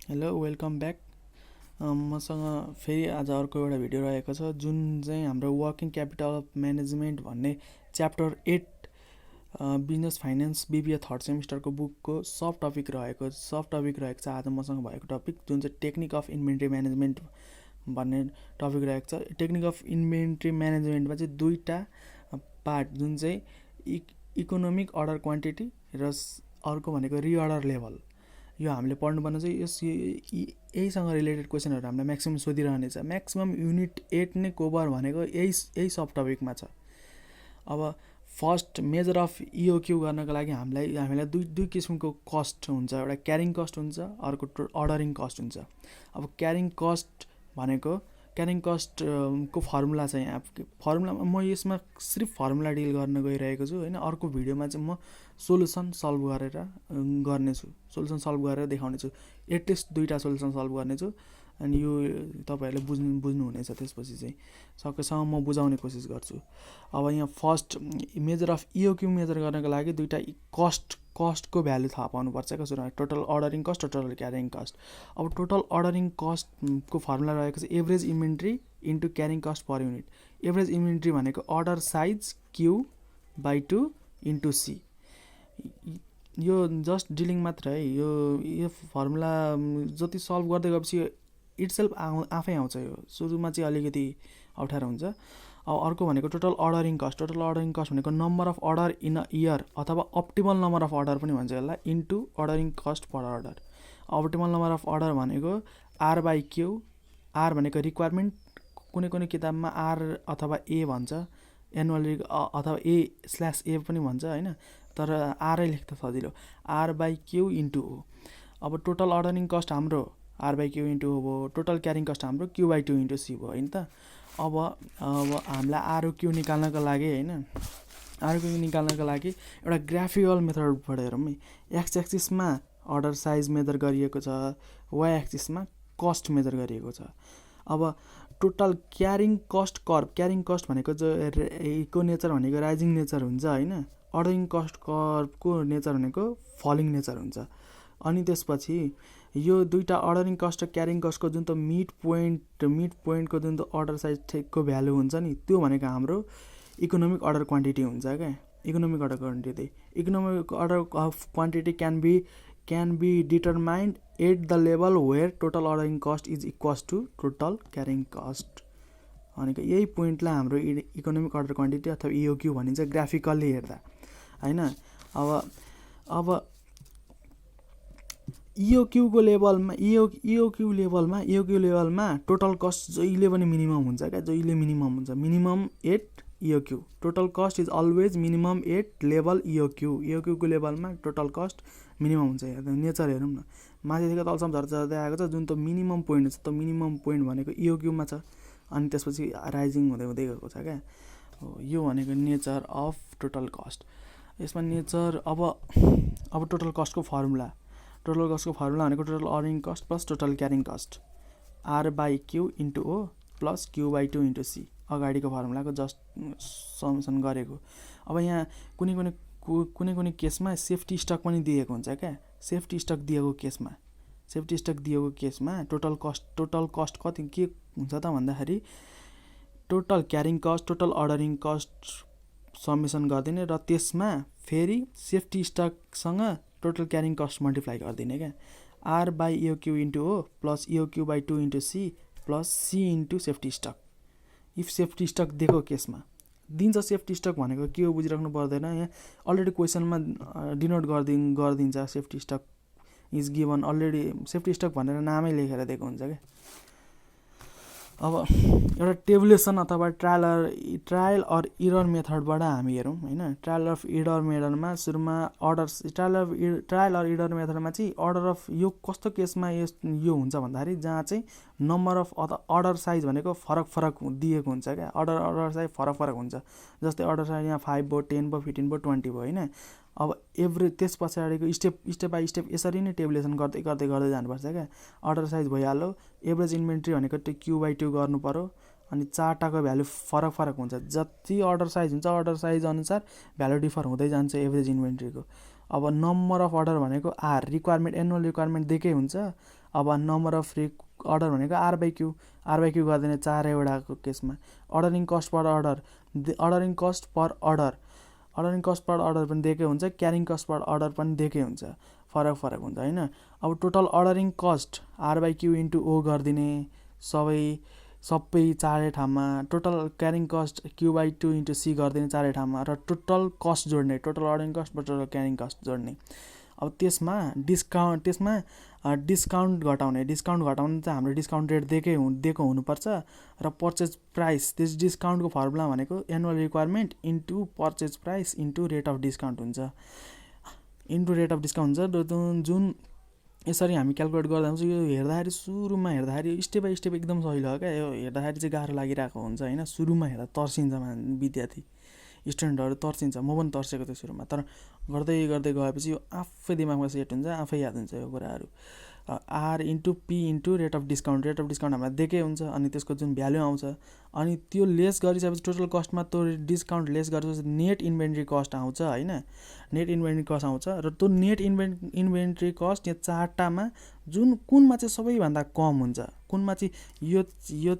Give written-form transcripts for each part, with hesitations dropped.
Hello welcome back. मसँग फेरि आज अर्को एउटा भिडियो रहेको छ जुन चाहिँ हाम्रो वर्किङ क्यापिटल अफ म्यानेजमेन्ट भन्ने chapter 8 business finance BBA third सेमिस्टरको बुकको सब टपिक रहेको छ। आज मसँग भएको टपिक जुन चाहिँ टेक्निक अफ इन्भेन्ट्री म्यानेजमेन्ट भन्ने टपिक रहेको छ। टेक्निक अफ इन्भेन्ट्री म्यानेजमेन्टमा चाहिँ दुईवटा पार्ट जुन चाहिँ इकोनोमिक अर्डर क्वान्टिटी र अर्को भनेको रिअर्डर लेभल, यो हामीले पढ्नुपर्ने चाहिँ यहीसँग रिलेटेड क्वेसनहरू हामीलाई म्याक्सिमम सोधिरहनेछ। म्याक्सिमम युनिट 8 नै कोभर भनेको यही सब टपिकमा छ। अब फर्स्ट मेजर अफ EOQ गर्नको लागि हामीलाई दुई किसिमको कस्ट हुन्छ। एउटा क्यारिङ कस्ट हुन्छ, अर्को अर्डरिङ कस्ट हुन्छ। अब क्यारिङ कस्टको फर्मुला चाहिँ यहाँ फर्मुलामा म यसमा सिर्फ फर्मुला डिल गर्न गइरहेको छु होइन। अर्को भिडियोमा चाहिँ म सोल्युसन सल्भ गरेर देखाउनेछु। एटलिस्ट दुईवटा सोल्युसन सल्भ गर्नेछु अनि यो तपाईँहरूले बुझ्नुहुनेछ। त्यसपछि चाहिँ सकेसम्म म बुझाउने कोसिस गर्छु। अब यहाँ first measure of EOQ measure गर्नको लागि दुईवटा कस्टको भ्यालु थाहा पाउनुपर्छ। क्या सुरु टोटल अर्डरिङ कस्ट र टोटल क्यारिङ कस्ट। अब टोटल अर्डरिङ कस्टको फर्मुला रहेको छ average inventory into carrying cost per unit. Average inventory भनेको order size Q/2 into C। यो जस्ट डिलिङ मात्र है। यो फर्मुला जति सल्भ गर्दै गएपछि इटसेल्फ आफै आउँछ। यो सुरुमा चाहिँ अलिकति अप्ठ्यारो हुन्छ। अब अर्को भनेको total ordering cost. Total ordering cost भनेको number of order in a year अथवा अप्टिमल नम्बर अफ अर्डर पनि भन्छ यसलाई, into ordering cost per order. Optimal number of order भनेको R/Q। R भनेको रिक्वायरमेन्ट, कुनै किताबमा R अथवा A भन्छ, एनुअल अथवा A/A पनि भन्छ होइन, तर R लेख्दा सजिलो। R/Q into O। अब टोटल अर्डरिङ कस्ट हाम्रो R/Q इन्टु O भयो, टोटल क्यारिङ कस्ट हाम्रो Q/2 इन्टु C भयो होइन त। अब हामीलाई ROQ निकाल्नको लागि होइन, ROQ निकाल्नको लागि एउटा ग्राफिकल मेथडबाट हेरौँ है। एक्स एक्सिसमा अर्डर साइज मेजर गरिएको छ, वाइ एक्सिसमा कस्ट मेजर गरिएको छ। अब total carrying cost curve, carrying cost भनेको को नेचर भनेको राइजिङ नेचर हुन्छ होइन। अर्डरिङ कस्ट कर्भको नेचर भनेको फलिङ नेचर हुन्छ। अनि त्यसपछि यो दुईवटा अर्डरिङ कस्ट र क्यारिङ कस्टको जुन त मिड पोइन्टको जुन त अर्डर साइज ठेकको भ्यालु हुन्छ नि, त्यो भनेको हाम्रो इकोनोमिक अर्डर क्वान्टिटी हुन्छ क्या। Economic order quantity can be determined at the level where total ordering cost is equals to total carrying cost भनेको यही पोइन्टलाई हाम्रो इकोनोमिक अर्डर क्वान्टिटी अथवा EOQ भनिन्छ ग्राफिकल्ली हेर्दा होइन। अब EOQ लेभलमा टोटल कस्ट जहिले पनि मिनिमम हुन्छ क्या, जहिले मिनिमम हुन्छ। Minimum at EOQ। Total cost is always minimum at level EOQ को लेभलमा टोटल कस्ट मिनिमम हुन्छ। नेचर हेरौँ न, माथिदेखि तलसम्म झर्दै आएको छ। जुन त मिनिमम पोइन्ट छ, त्यो मिनिमम पोइन्ट भनेको EOQ-मा छ। अनि त्यसपछि राइजिङ हुँदै गएको छ क्या। यो भनेको नेचर अफ टोटल कस्ट। यसमा नेचर अब टोटल कस्टको फर्मुला भनेको total ordering cost plus total carrying cost R/Q into O plus Q/2 into C। अगाडिको फर्मुलाको जस्ट समेसन गरेको। अब यहाँ कुनै केसमा सेफ्टी स्टक पनि दिएको हुन्छ क्या। सेफ्टी स्टक दिएको केसमा टोटल कस्ट कति के हुन्छ त भन्दाखेरि total carrying cost total ordering cost summation गरिदिने र त्यसमा फेरि सेफ्टी स्टकसँग टोटल क्यारिङ कस्ट मल्टिप्लाई गरिदिने क्या। R/EOQ into O plus EOQ/2 into C plus C into safety stock. If safety stock दिएको केसमा दिन्छ। सेफ्टी स्टक भनेको के हो बुझिराख्नु पर्दैन। यहाँ अलरेडी क्वेसनमा डिनोट गरिदिन्छ। Safety stock is given already. Safety stock भनेर नामै लेखेर दिएको हुन्छ क्या। अब एउटा टेबुलेसन अथवा ट्रायल अर इरर मेथडबाट हामी हेरौँ होइन। ट्रायल अर इरर मेथडमा ट्रायल अर इरर मेथडमा चाहिँ अर्डर अफ यो कस्तो केसमा यो हुन्छ भन्दाखेरि जहाँ चाहिँ नम्बर अफ अर्डर साइज भनेको फरक दिएको हुन्छ क्या। अर्डर साइज फरक हुन्छ। जस्तै अर्डर साइज यहाँ 5 भयो, 10 भयो, 15 भयो, 20 भयो होइन। अब त्यस पछाडिको स्टेप बाई स्टेप यसरी नै टेबुलेसन गर्दै जानुपर्छ क्या। अर्डर साइज भइहाल्यो। एभरेज इन्भेन्ट्री भनेको त्यो Q/2 गर्नु पऱ्यो। अनि चारवटाको भ्यालु फरक हुन्छ। जति अर्डर साइज हुन्छ अर्डर साइज अनुसार भ्यालु डिफर हुँदै जान्छ एभरेज इन्भेन्ट्रीको। अब नम्बर अफ अर्डर भनेको आर, रिक्वायरमेन्ट एनुअल रिक्वायरमेन्ट दिएकै हुन्छ। अब नम्बर अफ अर्डर भनेको आर/क्यू गरिदिने 4वटाको केसमा। अर्डरिङ कस्ट पर अर्डर पनि दिएकै हुन्छ, क्यारिङ कस्ट पर अर्डर पनि दिएकै हुन्छ, फरक हुन्छ होइन। अब टोटल अर्डरिङ कस्ट आर/क्यू इन्टु ओ गरिदिने सबै 4 ठाउँमा, total carrying cost Q/2 into C गरिदिने 4 ठाउँमा, र टोटल कस्ट जोड्ने, टोटल अर्डरिङ कस्ट र टोटल क्यारिङ कस्ट जोड्ने। अब त्यसमा डिस्काउन्ट घटाउने चाहिँ हाम्रो डिस्काउन्ट रेट दिएको हुनुपर्छ, र पर्चेज प्राइस, त्यस डिस्काउन्टको फर्मुला भनेको annual requirement into purchase price into rate of discount हुन्छ, जुन यसरी हामी क्यालकुलेट गर्दा हुन्छ। यो हेर्दाखेरि सुरुमा हेर्दाखेरि स्टेप बाई स्टेप एकदम सजिलो हो क्या, यो हेर्दाखेरि चाहिँ गाह्रो लागिरहेको हुन्छ होइन। सुरुमा हेर्दा तर्सिन्छ विद्यार्थी स्टुडेन्टहरू तर्सिन्छ, म पनि तर्सेको थिएँ सुरुमा, तर गर्दै गएपछि यो आफै दिमागमा सेट हुन्छ, आफै याद हुन्छ यो कुराहरू। R into P into rate of discount हामीलाई दिएकै हुन्छ, अनि त्यसको जुन भ्यालु आउँछ, अनि त्यो लेस गरिसकेपछि टोटल कस्टमा त्यो डिस्काउन्ट लेस गरेपछि नेट इन्भेन्ट्री कस्ट आउँछ होइन। नेट इन्भेन्ट्री कस्ट आउँछ, र त्यो नेट इन्भेन्ट्री कस्ट यहाँ 4टामा कुनमा चाहिँ सबैभन्दा कम हुन्छ, कुनमा चाहिँ यो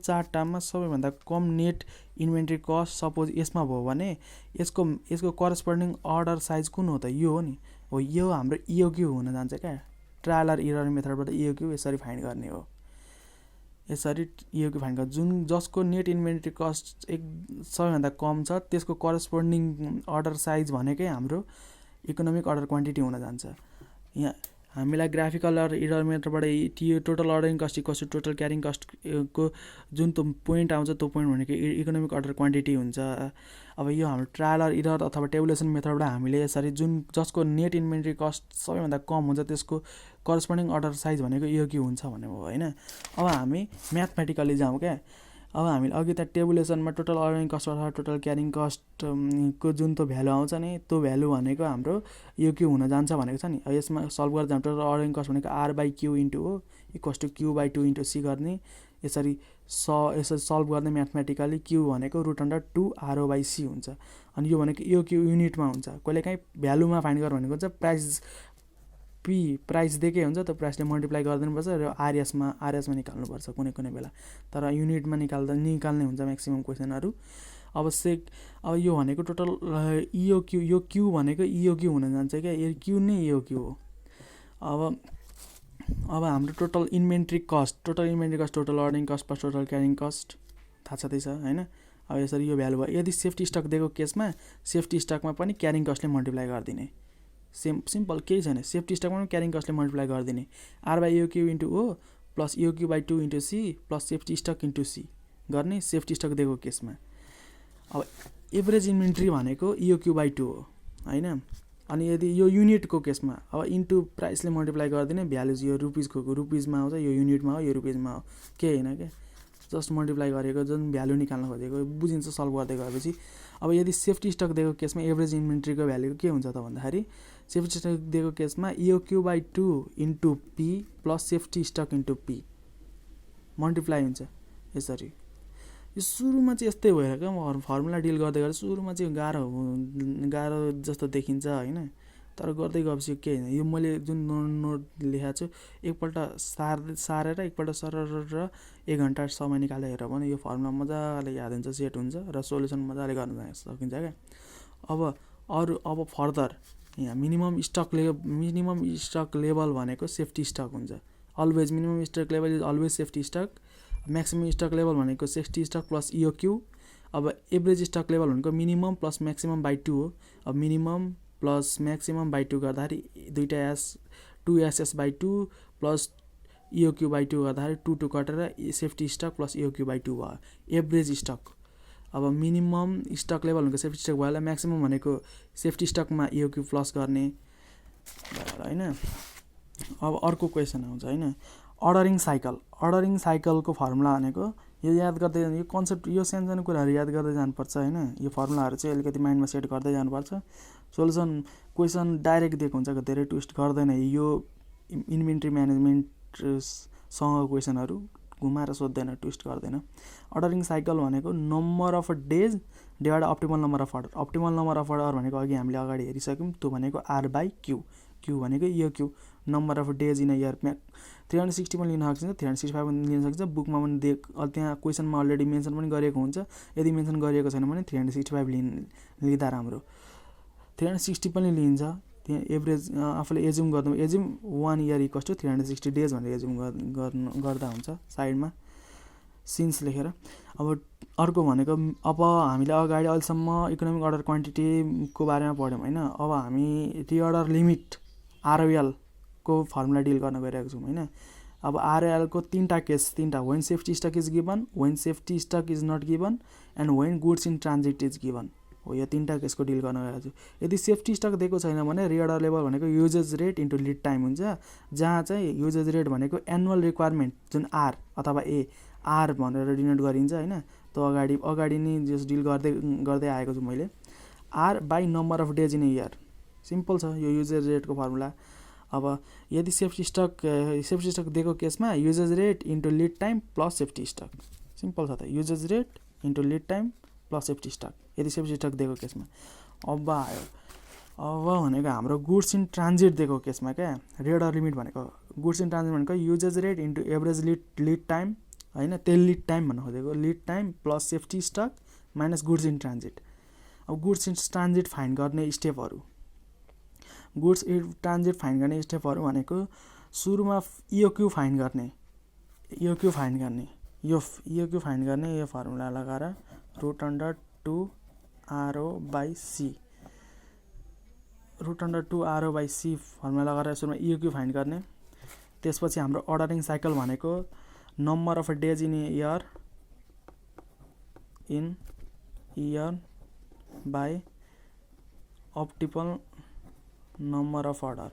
4टामा सबैभन्दा कम नेट इन्भेन्ट्री कस्ट सपोज यसमा भयो भने यसको करस्पोन्डिङ अर्डर साइज कुन हो त? यो हो नि, हो यो हाम्रो EOQ हुन जान्छ क्या। ट्रायल अर एरर मेथडबाट EOQ यसरी फाइन्ड गर्ने हो, यसरी EOQ फाइन्ड गर्ने, जसको नेट इन्भेन्ट्री कस्ट सबैभन्दा कम छ त्यसको करस्पोन्डिङ अर्डर साइज भनेकै हाम्रो इकोनोमिक अर्डर क्वान्टिटी हुन जान्छ। यहाँ हामीलाई ग्राफिकल अर एरर मेथडबाट total ordering cost equals to total carrying कस्टको जुन त्यो पोइन्ट आउँछ, त्यो पोइन्ट भनेको इकोनोमिक अर्डर क्वान्टिटी हुन्छ। अब यो हाम्रो ट्रायल अर एरर अथवा टेबुलेसन मेथडबाट हामीले यसरी जसको नेट इन्भेन्ट्री कस्ट सबैभन्दा कम हुन्छ त्यसको करस्पोन्डिङ अर्डर साइज भनेको EOQ हुन्छ भन्ने हो होइन। अब हामी म्याथमेटिकली जाउँ क्या। अब हामीले अघि त टेबुलेसनमा टोटल अर्डरिङ कस्ट अथवा टोटल क्यारिङ कस्टको जुन त्यो भ्यालु आउँछ नि, त्यो भ्यालु भनेको हाम्रो EOQ हुन जान्छ भनेको छ नि। अब यसमा सल्भ गर्दा हाम्रो टोटल अर्डरिङ कस्ट भनेको R/Q into O equals to Q/2 into C गर्ने, यसरी सल्भ गर्ने म्याथमेटिकली। Q भनेको √2RO/C हुन्छ, अनि यो भनेको EOQ युनिटमा हुन्छ। कहिलेकाहीँ भ्यालुमा फाइन्ड गर भनेको चाहिँ प्राइस दिएकै हुन्छ, त्यो प्राइसले मल्टिप्लाई गरिदिनुपर्छ र आरएसमा निकाल्नुपर्छ कुनै बेला, तर युनिटमा निकाल्ने हुन्छ म्याक्सिमम् क्वेसनहरू। अब यो भनेको टोटल EOQ, यो Q भनेको EOQ हुन जान्छ क्या, यो Q नै EOQ हो। अब हाम्रो total inventory cost, total ordering cost plus total carrying cost थाहा छँदैछ होइन। अब यसरी यो भ्यालु भयो। यदि सेफ्टी स्टक दिएको केसमा सेफ्टी स्टकमा पनि क्यारिङ कस्टले मल्टिप्लाई गरिदिने, सिम्पल केही छैन। सेफ्टी स्टकमा पनि क्यारिङ कस्टले मल्टिप्लाई गरिदिने, R/EOQ into O plus EOQ/2 into C plus safety stock into C गर्ने सेफ्टी स्टक दिएको केसमा। अब एभरेज इन्भेन्ट्री भनेको EOQ/2 हो होइन। अनि यदि यो युनिटको केसमा अब इन्टु प्राइसले मल्टिप्लाई गरिदिने, भ्यालुज यो रुपिजमा आउँछ, यो युनिटमा हो, यो रुपिजमा हो, केही होइन क्या, जस्ट मल्टिप्लाई गरेको जुन भ्यालु निकाल्न खोजेको बुझिन्छ सल्भ गर्दै गएपछि। अब यदि सेफ्टी स्टक दिएको केसमा एभरेज इन्भेन्ट्रीको भ्यालु के हुन्छ त भन्दाखेरि, सेफ्टी स्टक दिएको केसमा EOQ/2 into P plus safety stock into P multiply हुन्छ यसरी। यो सुरुमा चाहिँ यस्तै भएर क्या, फर्मुला डिल गर्दै गरेर सुरुमा चाहिँ गाह्रो जस्तो देखिन्छ होइन, तर गर्दै गएपछि के होइन। यो मैले जुन नोट लेखाएको छु एकपल्ट सारेर एकपल्ट सरर 1 घन्टा समय निकालेर हेर भने यो फर्मुला मजाले याद हुन्छ, सेट हुन्छ, र सोल्युसन मजाले गर्न सकिन्छ क्या। अब फर्दर यहाँ मिनिमम स्टक लेभल भनेको सेफ्टी स्टक हुन्छ, always minimum stock level is always safety stock. Maximum stock level भनेको सेफ्टी स्टक प्लस EOQ। अब एभरेज स्टक लेभल भनेको मिनिमम प्लस म्याक्सिमम बाई 2 हो। अब मिनिमम प्लस म्याक्सिमम बाई 2 गर्दाखेरि 2SS/2 plus EOQ/2 गर्दाखेरि 2 कटेर safety stock plus EOQ/2 भयो average stock. अब minimum stock level भनेको सेफ्टी स्टक भयो, म्याक्सिमम भनेको सेफ्टी स्टकमा EOQ प्लस गर्ने होइन। अब अर्को क्वेसन आउँछ होइन, अर्डरिङ साइकलको फर्मुला भनेको यो याद गर्दै यो कन्सेप्ट, यो सानो कुराहरू याद गर्दै जानुपर्छ होइन। यो फर्मुलाहरू चाहिँ अलिकति माइन्डमा सेट गर्दै जानुपर्छ। सोल्युसन क्वेसन डाइरेक्ट दिएको हुन्छ, धेरै ट्विस्ट गर्दैन। यो इन्भेन्ट्री म्यानेजमेन्टसँग क्वेसनहरू घुमाएर सोध्दैन, ट्विस्ट गर्दैन। अर्डरिङ साइकल भनेको number of days divide optimal number of order. Optimal number of order भनेको अघि हामीले अगाडि हेरिसक्यौँ, त्यो भनेको R/Q। Q भनेको EOQ, number of days in a year. 360 पनि लिन सकिन्छ, 365 पनि लिन सकिन्छ। बुकमा पनि त्यहाँ क्वेसनमा अलरेडी मेन्सन पनि गरिएको हुन्छ। यदि मेन्सन गरिएको छैन भने 365 लिँदा राम्रो। 360 पनि लिइन्छ। त्यहाँ एभरेज आफूले एज्युम गर्नु, assume 1 year equals to 360 days भनेर एज्युम गर्दा हुन्छ साइडमा सिन्स लेखेर। अब अर्को भनेको अब हामीले अगाडि अहिलेसम्म इकोनोमिक अर्डर क्वान्टिटीको बारेमा पढ्यौँ होइन। अब हामी रिअर्डर लिमिट ROL को फर्मुला डिल गर्न गइरहेको छौँ होइन। अब ROL को तीनटा case, when safety stock is given, when safety stock is not given and when goods in transit is given हो। यो तीनटा केसको डिल गर्न गइरहेको छु। यदि सेफ्टी स्टक दिएको छैन भने रिअर्डर लेभल भनेको usage rate into lead time हुन्छ, जहाँ चाहिँ युजेज रेट भनेको एनुअल रिक्वायरमेन्ट जुन R अथवा A R भनेर डिनोट गरिन्छ होइन। त्यो अगाडि नै जस डिल गर्दै आएको छु मैले। R by number of days in a year, simple छ यो युजेज रेटको फर्मुला। अब यदि सेफ्टी स्टक दिएको केसमा usage rate into lead time plus safety stock, simple छ त। Usage rate into lead time plus safety stock यदि सेफ्टी स्टक दिएको केसमा। अब आयो भनेको हाम्रो गुड्स इन ट्रान्जिट दिएको केसमा क्या रिअर्डर लिमिट भनेको गुड्स इन ट्रान्जिट भनेको usage rate into average lead time होइन। त्यही लिड टाइम भन्नु खोजेको, lead time plus safety stock minus goods in transit. अब गुड्स इन ट्रान्जिट फाइन्ड गर्ने स्टेपहरू, गुड्स इन ट्रान्जिट फाइन्ड गर्ने स्टेपहरू भनेको सुरुमा EOQ फाइन्ड गर्ने, यो EOQ फाइन्ड गर्ने यो फर्मुला लगाएर √2RO/C, √2RO/C फर्मुला लगाएर सुरुमा EOQ फाइन्ड गर्ने। त्यसपछि हाम्रो अर्डरिङ साइकल भनेको number of days in year by optimal number of order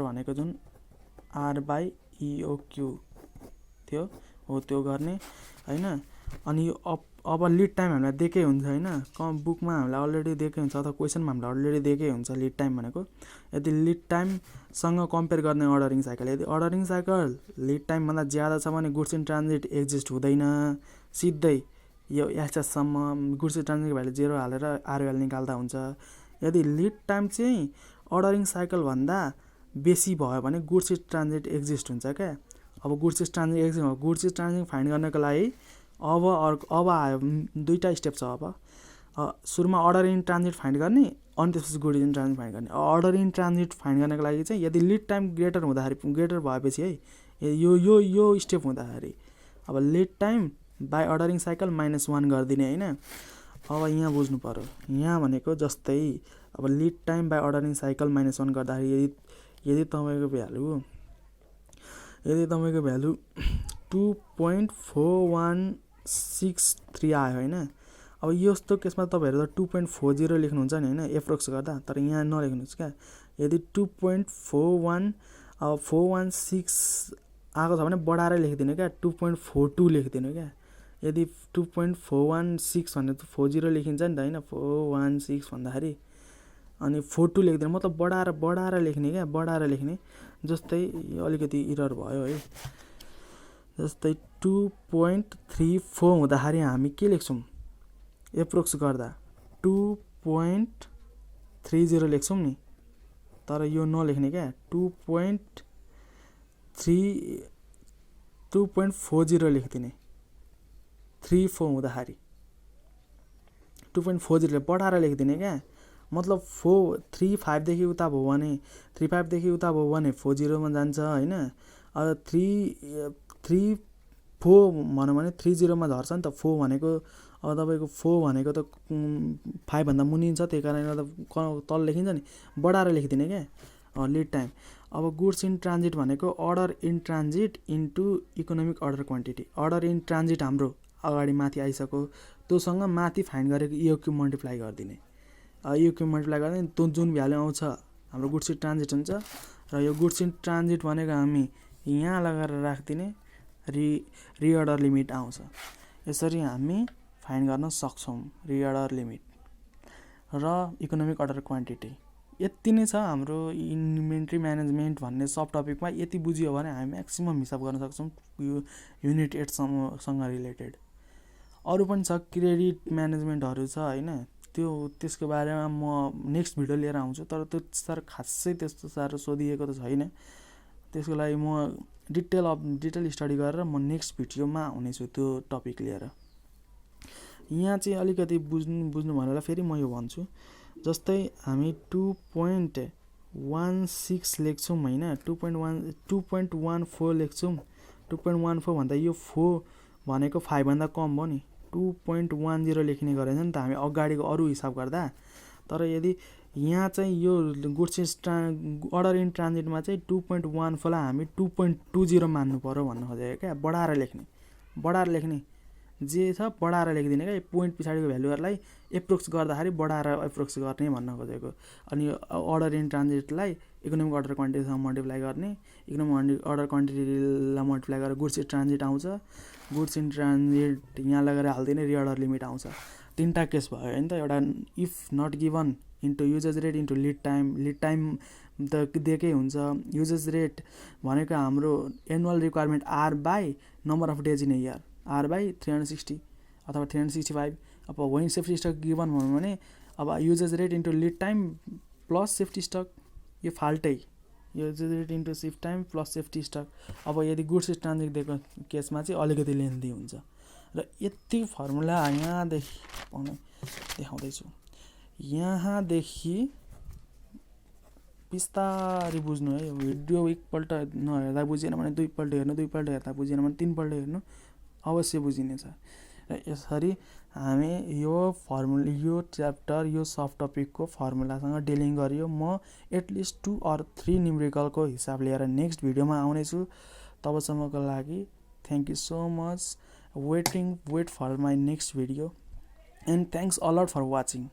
भनेको जुन R/EOQ थियो हो त्यो गर्ने होइन। अनि यो अब लिड टाइम हामीलाई दिएकै हुन्छ होइन। बुकमा हामीलाई अलरेडी दिएकै हुन्छ अथवा क्वेसनमा हामीलाई अलरेडी दिएकै हुन्छ लिड टाइम भनेको। यदि लिड टाइमसँग कम्पेयर गर्ने अर्डरिङ साइकल, यदि अर्डरिङ साइकल लिड टाइमभन्दा ज्यादा छ भने गुड्स इन ट्रान्जिट एक्जिस्ट हुँदैन। सिधै यो एचएससम्म गुड्स इन ट्रान्जिट भ्यालु 0 हालेर ROL निकाल्दा हुन्छ। यदि लिड टाइम चाहिँ अर्डरिङ साइकलभन्दा बेसी भयो भने गुड्स इन ट्रान्जिट एक्जिस्ट हुन्छ क्या। अब गुड्स इन ट्रान्जिट फाइन्ड गर्नको लागि अब आयो दुईवटा स्टेप छ। अब सुरुमा अर्डर इन ट्रान्जिट फाइन्ड गर्ने, अनि त्यसपछि गुड्स इन ट्रान्जिट फाइन्ड गर्ने। अर्डर इन ट्रान्जिट फाइन्ड गर्नको लागि चाहिँ यदि लिड टाइम ग्रेटर भएपछि है यो स्टेप हुँदाखेरि अब lead time by ordering cycle -1 गरिदिने होइन। अब यहाँ बुझ्नु पऱ्यो, यहाँ भनेको जस्तै अब lead time by ordering cycle -1 गर्दाखेरि यदि तपाईँको भ्यालु 2.4163 आयो होइन। अब यस्तो केसमा तपाईँहरू त 2.40 लेख्नुहुन्छ नि होइन एप्रोक्स गर्दा, तर यहाँ नलेख्नुहोस् क्या। यदि 2.416 आएको छ भने बढाएर लेखिदिनु क्या, 2.42 लेखिदिनु क्या। यदि 2.416 भने 40 लेखिन्छ नि त होइन, 416 भन्दाखेरि अनि 42 लेखिदिनु, मतलब बढाएर लेख्ने क्या, बढाएर लेख्ने। जस्तै अलिकति इरर भयो है, जस्तै 2.34 हुँदाखेरि हामी के लेख्छौँ एप्रोक्स गर्दा 2.30 लेख्छौँ नि, तर यो नलेख्ने क्या। 2.40 लेखिदिने 34 हुँदाखेरि 2.40 बढाएर लेखिदिने क्या। मतलब 35देखि उता भयो भने 35देखि उता भयो भने 40 मा जान्छ होइन। अब 34 भनौँ भने 30 मा झर्छ नि त। 4 भनेको अब तपाईँको 4 भनेको त 5 भन्दा मुनि छ, त्यही कारणले गर्दा तल लेखिन्छ नि, बढाएर लेखिदिने क्या लिड टाइम। अब गुड्स इन ट्रान्जिट भनेको order in transit into economic order quantity. Order in transit हाम्रो अगाडि माथि आइसक्यो, त्योसँग माथि फाइन्ड गरेको EOQ मल्टिप्लाई गरिदिने। EOQ मल्टिप्लाई गर्दा त्यो जुन भ्यालु आउँछ हाम्रो गुड्स इन ट्रान्जिट हुन्छ। र यो गुड्स इन ट्रान्जिट भनेको हामी यहाँ लगाएर राखिदिने, रिअर्डर लिमिट आउँछ। यसरी हामी फाइन्ड गर्न सक्छौँ रिअर्डर लिमिट र इकोनोमिक अर्डर क्वान्टिटी। यति नै छ हाम्रो इन्भेन्ट्री म्यानेजमेन्ट भन्ने सब टपिकमा। यति बुझियो भने हामी म्याक्सिमम हिसाब गर्न सक्छौँ यो युनिट 8सँग रिलेटेड। अरू पनि छ, क्रेडिट म्यानेजमेन्टहरू छ होइन, त्यसको बारेमा म नेक्स्ट भिडियो लिएर आउँछु। तर त्यो साह्रो खासै त्यस्तो साह्रो सोधिएको त छैन। त्यसको लागि म डिटेल स्टडी गरेर म नेक्स्ट भिडियोमा आउनेछु त्यो टपिक लिएर। यहाँ चाहिँ अलिकति बुझ्नु भनेर फेरि म यो भन्छु। जस्तै हामी 2.16 लेख्छौँ होइन, 2.14 लेख्छौँ। 2.14 भन्दा यो 4 भनेको 5 भन्दा कम भयो नि, 2.10 लेख्ने गरेछ नि त हामी अगाडिको अरू हिसाब गर्दा। तर यदि यहाँ चाहिँ यो गुड्स अर्डर इन ट्रान्जिटमा चाहिँ 2.14 लाई हामी 2.20 मान्नु पर्यो भन्नु खोजेको क्या। बढाएर लेख्ने जे छ बढाएर लेखिदिने क्या। पोइन्ट पछाडिको भ्यालुहरूलाई एप्रोक्स गर्दाखेरि बढाएर एप्रोक्स गर्ने भन्न खोजेको। अनि अर्डर इन ट्रान्जिटलाई इकोनोमिक अर्डर क्वान्टिटीसँग मल्टिप्लाई गर्ने, इकोनोमिक अर्डर क्वान्टिटीलाई मल्टिप्लाई गरेर गुड्स इन ट्रान्जिट आउँछ। गुड्स इन ट्रान्जिट यहाँ लगेर हालिदिने, रिअर्डर लिमिट आउँछ। 3टा केस भयो होइन त। एउटा if not given into usage rate into lead time त दिएकै हुन्छ। युजेज रेट भनेको हाम्रो annual requirement R by number of days in a year, R by 360 अथवा 365। अब वेन सेफ्टी स्टक गिभन भन्यो भने अब usage rate into lead time plus safety stock, यो फाल्टै। Usage rate into shift time plus safety stock. अब यदि goods transit दिएको केसमा चाहिँ अलिकति लेन्थी हुन्छ। र यति फर्मुला यहाँदेखि देखाउँदैछु। यहाँदेखि बिस्तारै बुझ्नु है। भिडियो एकपल्ट नहेर्दा बुझेन भने दुईपल्ट हेर्नु, दुईपल्ट हेर्दा बुझेन भने 3पल्ट हेर्नु, अवश्य बुझिनेछ। र यसरी हामी यो च्याप्टर यो सब टपिकको फर्मुलासँग डिलिङ गरियो। म एटलिस्ट 2 or 3 न्युमेरिकलको हिसाब लिएर नेक्स्ट भिडियोमा आउनेछु। तबसम्मको लागि thank you so much. Wait for my next video and thanks a lot for watching.